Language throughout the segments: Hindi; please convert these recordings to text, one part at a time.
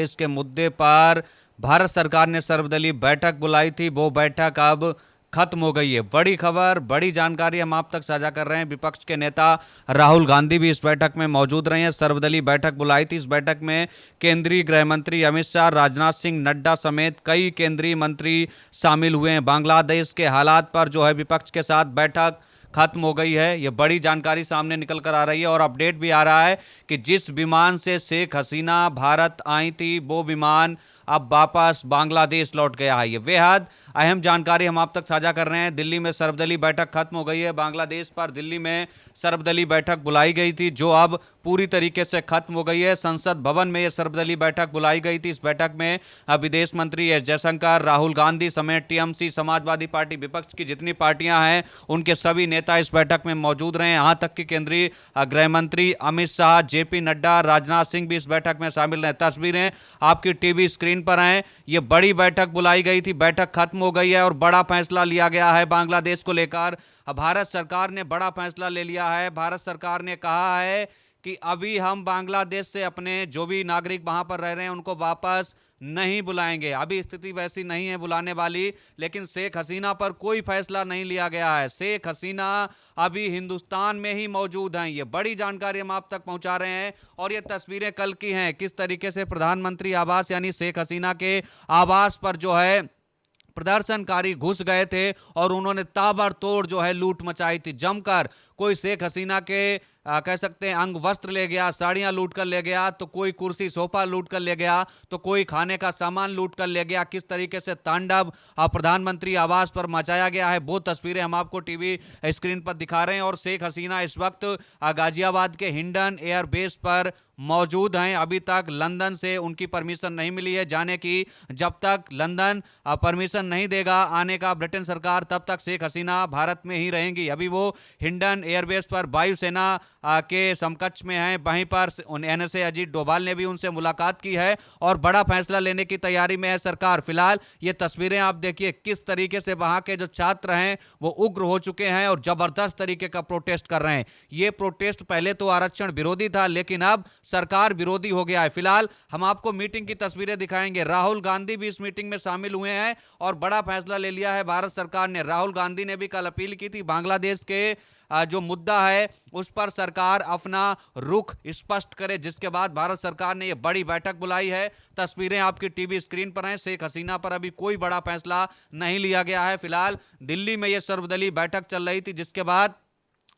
इसके मुद्दे पर भारत सरकार ने सर्वदलीय बैठक बुलाई थी, वो बैठक अब खत्म हो गई है। बड़ी खबर, बड़ी जानकारी हम आप तक साझा कर रहे हैं। विपक्ष के नेता राहुल गांधी भी इस बैठक में मौजूद रहे हैं। सर्वदलीय बैठक बुलाई थी। इस बैठक में केंद्रीय गृह मंत्री अमित शाह, राजनाथ सिंह, नड्डा समेत कई केंद्रीय मंत्री शामिल हुए हैं। बांग्लादेश के हालात पर जो है विपक्ष के साथ बैठक खत्म हो गई है। ये बड़ी जानकारी सामने निकल कर आ रही है और अपडेट भी आ रहा है कि जिस विमान से शेख हसीना भारत आई थी वो विमान अब वापस बांग्लादेश लौट गया है। ये बेहद अहम जानकारी हम आप तक साझा कर रहे हैं। दिल्ली में सर्वदलीय बैठक खत्म हो गई है। बांग्लादेश पर दिल्ली में सर्वदलीय बैठक बुलाई गई थी जो अब पूरी तरीके से खत्म हो गई है। संसद भवन में यह सर्वदलीय बैठक बुलाई गई थी। इस बैठक में विदेश मंत्री एस जयशंकर, राहुल गांधी समेत टीएमसी, समाजवादी पार्टी, विपक्ष की जितनी पार्टियां हैं उनके सभी नेता इस बैठक में मौजूद रहे। यहां तक कि केंद्रीय गृह मंत्री अमित शाह, जेपी नड्डा, राजनाथ सिंह भी इस बैठक में शामिल रहे। तस्वीरें आपकी टीवी स्क्रीन पर हैं। यह बड़ी बैठक बुलाई गई थी, बैठक खत्म हो गई है और बड़ा फैसला लिया गया है बांग्लादेश को लेकर। भारत सरकार ने बड़ा फैसला ले लिया है। भारत सरकार ने कहा है कि अभी हम बांग्लादेश से अपने जो भी नागरिक वहां पर रह रहे हैं उनको वापस नहीं बुलाएंगे। अभी स्थिति वैसी नहीं है बुलाने वाली, लेकिन शेख हसीना पर कोई फैसला नहीं लिया गया है। शेख हसीना अभी हिंदुस्तान में ही मौजूद हैं। ये बड़ी जानकारी हम आप तक पहुंचा रहे हैं और ये तस्वीरें कल की हैं। किस तरीके से प्रधानमंत्री आवास यानी शेख हसीना के आवास पर जो है प्रदर्शनकारी घुस गए थे और उन्होंने ताबड़तोड़ जो है लूट मचाई थी जमकर। कोई शेख हसीना के कह सकते हैं अंग वस्त्र ले गया, साड़ियां लूट कर ले गया, तो कोई कुर्सी सोफा लूट कर ले गया, तो कोई खाने का सामान लूट कर ले गया। किस तरीके से तांडव प्रधानमंत्री आवास पर मचाया गया है वो तस्वीरें हम आपको टीवी स्क्रीन पर दिखा रहे हैं। और शेख हसीना इस वक्त गाजियाबाद के हिंडन एयरबेस पर मौजूद हैं। अभी तक लंदन से उनकी परमिशन नहीं मिली है जाने की। जब तक लंदन परमिशन नहीं देगा आने का ब्रिटेन सरकार, तब तक शेख हसीना भारत में ही रहेंगी। अभी वो हिंडन एयरबेस पर वायुसेना के समकक्ष में हैं। वहीं पर एनएसए अजीत डोभाल ने भी उनसे मुलाकात की है और बड़ा फैसला लेने की तैयारी में है सरकार। फिलहाल ये तस्वीरें आप देखिए किस तरीके से वहां के जो छात्र हैं वो उग्र हो चुके हैं और जबरदस्त तरीके का प्रोटेस्ट कर रहे हैं। ये प्रोटेस्ट पहले तो आरक्षण विरोधी था, लेकिन अब सरकार विरोधी हो गया है। फिलहाल हम आपको मीटिंग की तस्वीरें दिखाएंगे। राहुल गांधी भी इस मीटिंग में शामिल हुए हैं और बड़ा फैसला ले लिया है भारत सरकार ने। राहुल गांधी ने भी कल अपील की थी बांग्लादेश के जो मुद्दा है उस पर सरकार अपना रुख स्पष्ट करे, जिसके बाद भारत सरकार ने यह बड़ी बैठक बुलाई है। तस्वीरें आपकी टीवी स्क्रीन पर हैं। शेख हसीना पर अभी कोई बड़ा फैसला नहीं लिया गया है। फिलहाल दिल्ली में यह सर्वदलीय बैठक चल रही थी, जिसके बाद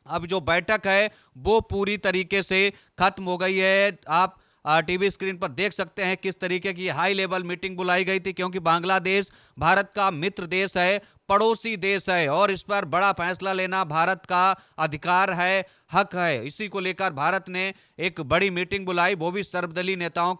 अब जो बैठक है वो पूरी तरीके से खत्म हो गई है। आप टीवी स्क्रीन पर देख सकते हैं किस तरीके की हाई लेवल मीटिंग बुलाई गई थी, क्योंकि बांग्लादेश भारत का मित्र देश है, पड़ोसी देश है और इस पर बड़ा फैसला लेना भारत का अधिकार है, हक है। इसी को लेकर भारत ने एक बड़ी मीटिंग बुलाई, वो भी सर्वदलीय नेताओं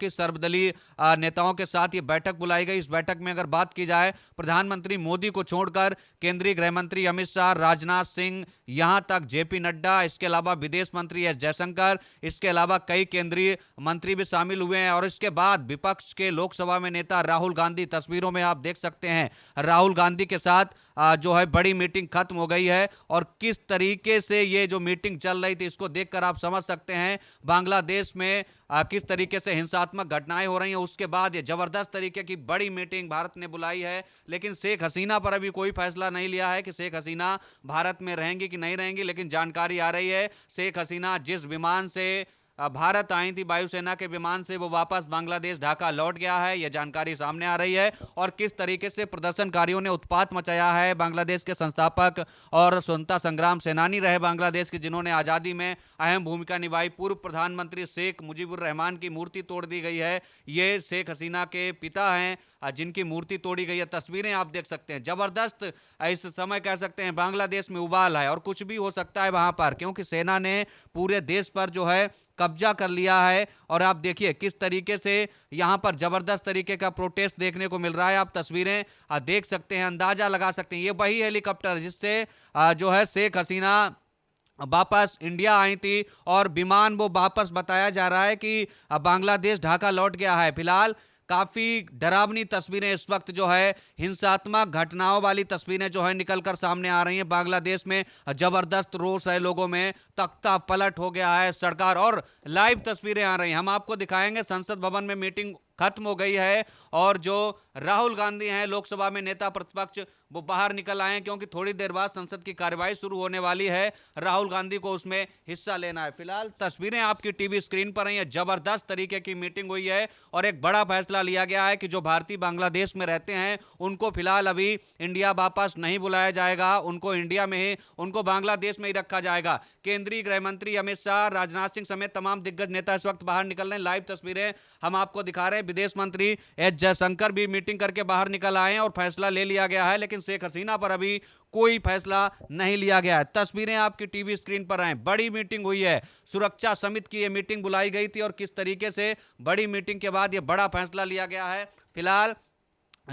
के साथ ये बैठक बुलाई गई। इस बैठक में अगर बात की जाए प्रधानमंत्री मोदी को छोड़कर केंद्रीय गृह मंत्री अमित शाह, राजनाथ सिंह, यहां तक जेपी नड्डा, इसके अलावा विदेश मंत्री एस जयशंकर, इसके अलावा कई केंद्रीय मंत्री भी शामिल हुए हैं। और इसके बाद विपक्ष के लोकसभा में नेता राहुल गांधी, तस्वीरों में आप देख सकते हैं राहुल गांधी के साथ जो है बड़ी मीटिंग खत्म हो गई है। और किस तरीके से ये जो मीटिंग चल रही थी इसको देखकर आप समझ सकते हैं बांग्लादेश में किस तरीके से हिंसात्मक घटनाएं हो रही हैं। उसके बाद ये जबरदस्त तरीके की बड़ी मीटिंग भारत ने बुलाई है, लेकिन शेख हसीना पर अभी कोई फैसला नहीं लिया है कि शेख हसीना भारत में रहेंगी कि नहीं रहेंगी। लेकिन जानकारी आ रही है शेख हसीना जिस विमान से भारत आई थी, वायुसेना के विमान से, वो वापस बांग्लादेश ढाका लौट गया है। यह जानकारी सामने आ रही है। और किस तरीके से प्रदर्शनकारियों ने उत्पात मचाया है। बांग्लादेश के संस्थापक और स्वतंत्रता संग्राम सेनानी रहे बांग्लादेश के, जिन्होंने आज़ादी में अहम भूमिका निभाई, पूर्व प्रधानमंत्री शेख मुजीबुर रहमान की मूर्ति तोड़ दी गई है। ये शेख हसीना के पिता हैं जिनकी मूर्ति तोड़ी गई है। तस्वीरें आप देख सकते हैं जबरदस्त। इस समय कह सकते हैं बांग्लादेश में उबाल है और कुछ भी हो सकता है वहां पर, क्योंकि सेना ने पूरे देश पर जो है कब्जा कर लिया है। और आप देखिए किस तरीके से यहां पर जबरदस्त तरीके का प्रोटेस्ट देखने को मिल रहा है। आप तस्वीरें देख सकते हैं, अंदाजा लगा सकते हैं। ये वही हेलीकॉप्टर जिससे जो है शेख हसीना वापस इंडिया आई थी और विमान वो वापस बताया जा रहा है कि बांग्लादेश ढाका लौट गया है। फिलहाल काफी डरावनी तस्वीरें इस वक्त जो है हिंसात्मक घटनाओं वाली तस्वीरें जो है निकलकर सामने आ रही हैं। बांग्लादेश में जबरदस्त रोष है लोगों में, तख्ता पलट हो गया है सरकार, और लाइव तस्वीरें आ रही हैं। हम आपको दिखाएंगे। संसद भवन में मीटिंग खत्म हो गई है और जो राहुल गांधी हैं लोकसभा में नेता प्रतिपक्ष, वो बाहर निकल आए हैं क्योंकि थोड़ी देर बाद संसद की कार्यवाही शुरू होने वाली है। राहुल गांधी को उसमें हिस्सा लेना है। फिलहाल तस्वीरें आपकी टीवी स्क्रीन पर हैं। जबरदस्त तरीके की मीटिंग हुई है और एक बड़ा फैसला लिया गया है कि जो भारतीय बांग्लादेश में रहते हैं उनको फिलहाल अभी इंडिया वापस नहीं बुलाया जाएगा, उनको इंडिया में ही, उनको बांग्लादेश में ही रखा जाएगा। केंद्रीय गृह मंत्री अमित शाह, राजनाथ सिंह समेत तमाम दिग्गज नेता इस वक्त बाहर निकल रहे हैं। लाइव तस्वीरें हम आपको दिखा रहे हैं। विदेश मंत्री एस जयशंकर भी मीटिंग करके बाहर निकल आए हैं और फैसला ले लिया गया है, लेकिन शेख हसीना पर अभी कोई फैसला नहीं लिया गया है। तस्वीरें आपकी टीवी स्क्रीन पर आए। बड़ी मीटिंग हुई है, सुरक्षा समिति की यह मीटिंग बुलाई गई थी और किस तरीके से बड़ी मीटिंग के बाद यह बड़ा फैसला लिया गया है। फिलहाल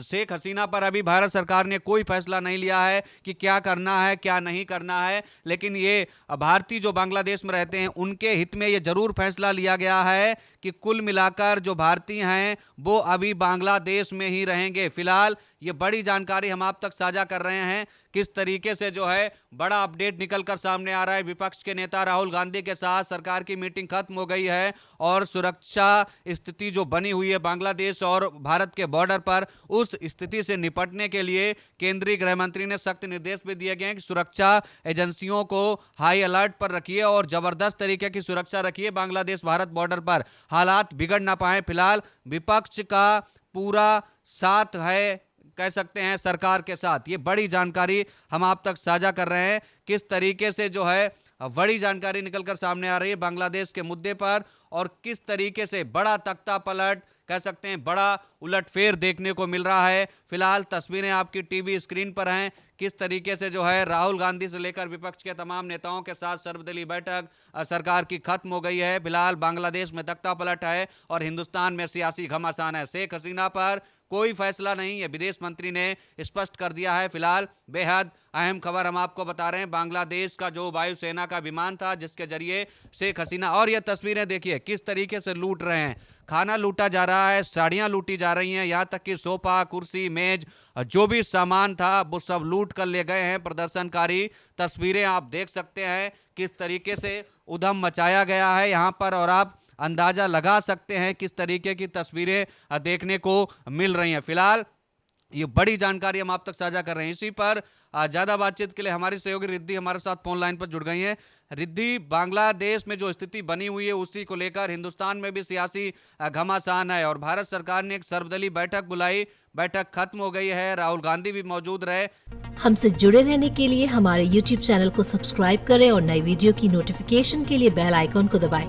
शेख हसीना पर अभी भारत सरकार ने कोई फैसला नहीं लिया है कि क्या करना है क्या नहीं करना है, लेकिन ये भारतीय जो बांग्लादेश में रहते हैं उनके हित में ये जरूर फैसला लिया गया है कि कुल मिलाकर जो भारतीय हैं वो अभी बांग्लादेश में ही रहेंगे। फिलहाल ये बड़ी जानकारी हम आप तक साझा कर रहे हैं। किस तरीके से जो है बड़ा अपडेट निकलकर सामने आ रहा है। विपक्ष के नेता राहुल गांधी के साथ सरकार की मीटिंग खत्म हो गई है और सुरक्षा स्थिति जो बनी हुई है बांग्लादेश और भारत के बॉर्डर पर, उस स्थिति से निपटने के लिए केंद्रीय गृह मंत्री ने सख्त निर्देश भी दिए गए हैं कि सुरक्षा एजेंसियों को हाई अलर्ट पर रखिए और जबरदस्त तरीके की सुरक्षा रखिए बांग्लादेश भारत बॉर्डर पर, हालात बिगड़ ना पाए। फिलहाल विपक्ष का पूरा साथ है, कह सकते हैं, सरकार के साथ। ये बड़ी जानकारी हम आप तक साझा कर रहे हैं। किस तरीके से जो है बड़ी जानकारी निकलकर सामने आ रही है बांग्लादेश के मुद्दे पर और किस तरीके से बड़ा तख्ता पलट, कह सकते हैं बड़ा उलटफेर देखने को मिल रहा है। फिलहाल तस्वीरें आपकी टीवी स्क्रीन पर हैं। किस तरीके से जो है राहुल गांधी से लेकर विपक्ष के तमाम नेताओं के साथ सर्वदलीय बैठक सरकार की खत्म हो गई है। फिलहाल बांग्लादेश में तख्ता पलट है और हिंदुस्तान में सियासी घमासान है। शेख हसीना पर कोई फैसला नहीं, है विदेश मंत्री ने स्पष्ट कर दिया है। फिलहाल बेहद अहम खबर हम आपको बता रहे हैं। बांग्लादेश का जो वायुसेना का विमान था जिसके जरिए शेख हसीना, और ये तस्वीरें देखिए किस तरीके से लूट रहे हैं, खाना लूटा जा रहा है, साड़ियां लूटी जा रही हैं, यहां तक कि सोफा, कुर्सी, मेज, जो भी सामान था वो सब लूट कर ले गए हैं प्रदर्शनकारी। तस्वीरें आप देख सकते हैं किस तरीके से उधम मचाया गया है यहां पर और आप अंदाजा लगा सकते हैं किस तरीके की तस्वीरें देखने को मिल रही हैं। फिलहाल ये बड़ी जानकारी हम आप तक साझा कर रहे हैं। इसी पर ज्यादा बातचीत के लिए हमारी सहयोगी रिद्धि हमारे साथ फोन लाइन पर जुड़ गई हैं। रिद्धि, बांग्लादेश में जो स्थिति बनी हुई है उसी को लेकर हिंदुस्तान में भी सियासी घमासान है और भारत सरकार ने एक सर्वदलीय बैठक बुलाई, बैठक खत्म हो गई है, राहुल गांधी भी मौजूद रहे। हमसे जुड़े रहने के लिए हमारे YouTube चैनल को सब्सक्राइब करें और नई वीडियो की नोटिफिकेशन के लिए बेल आइकॉन को दबाएं।